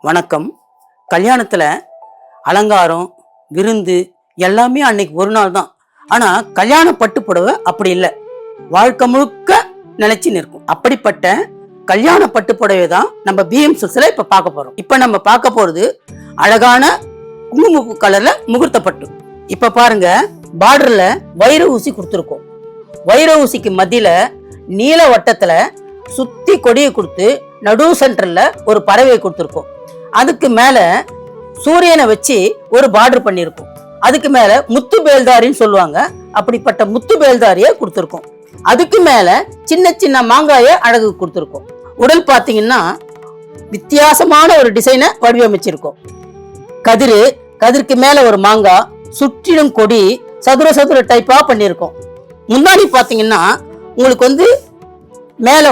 வணக்கம். கல்யாணத்தில் அலங்காரம் விருந்து எல்லாமே அன்னைக்கு ஒரு நாள் தான். ஆனால் கல்யாண பட்டு புடவை அப்படி இல்லை, வாழ்க்கை முழுக்க நிலைச்சி நிற்கும். அப்படிப்பட்ட கல்யாண பட்டு புடவை தான் நம்ம பிஎம் சில்க்ஸ்ல இப்போ பார்க்க போகிறோம். இப்போ நம்ம பார்க்க போகிறது அழகான குங்குமப்பூ கலரில் முகூர்த்த பட்டு. இப்போ பாருங்க, பார்டரில் வைர ஊசி கொடுத்துருக்கோம். வைர ஊசிக்கு மத்தியில் நீல வட்டத்தில் சுற்றி கொடியை கொடுத்து நடு சென்டரில் ஒரு பறவை கொடுத்துருக்கோம். அதுக்கு மேல சூரியனை வச்சு ஒரு பார்டர் பண்ணியிருக்கோம். அதுக்கு மேல முத்து பேல்தாரின்னு சொல்லுவாங்க, அப்படிப்பட்ட முத்து பேல்தாரிய கொடுத்துருக்கோம். அதுக்கு மேல சின்ன சின்ன மாங்காய அழகு கொடுத்துருக்கோம். உடல் பார்த்தீங்கன்னா வித்தியாசமான ஒரு டிசைனை வடிவமைச்சிருக்கோம். கதிருக்கு மேல ஒரு மாங்காய், சுற்றிலும் கொடி சதுர சதுர டைப்பா பண்ணியிருக்கோம். முன்னாடி பார்த்தீங்கன்னா உங்களுக்கு மேல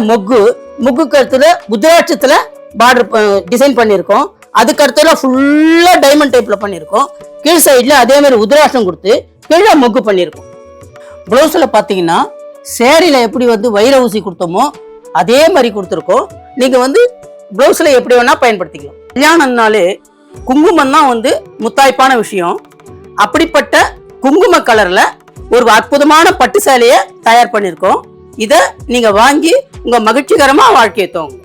முக்கு கருத்துல புத்தராட்சத்துல பார்டர் டிசைன் பண்ணியிருக்கோம். அதுக்கு அடுத்தல ஃபுல்லா டைமண்ட் டைப்ல பண்ணியிருக்கோம். கீழ் சைட்ல அதே மாதிரி உதிராட்சம் கொடுத்து கீழே மொக்கு பண்ணியிருக்கோம். பிளவுஸ்ல பாத்தீங்கன்னா சேரீல எப்படி வைர ஊசி கொடுத்தோமோ அதே மாதிரி கொடுத்துருக்கோம். நீங்க பிளவுஸ்ல எப்படி வேணா பயன்படுத்திக்கலாம். கல்யாணம்னாலே குங்குமம் தான் முத்தாய்ப்பான விஷயம். அப்படிப்பட்ட குங்கும கலர்ல ஒரு அற்புதமான பட்டு சேலையை தயார் பண்ணியிருக்கோம். இதை நீங்க வாங்கி உங்க மகிழ்ச்சிகரமா வாழ்க்கையை தோங்க.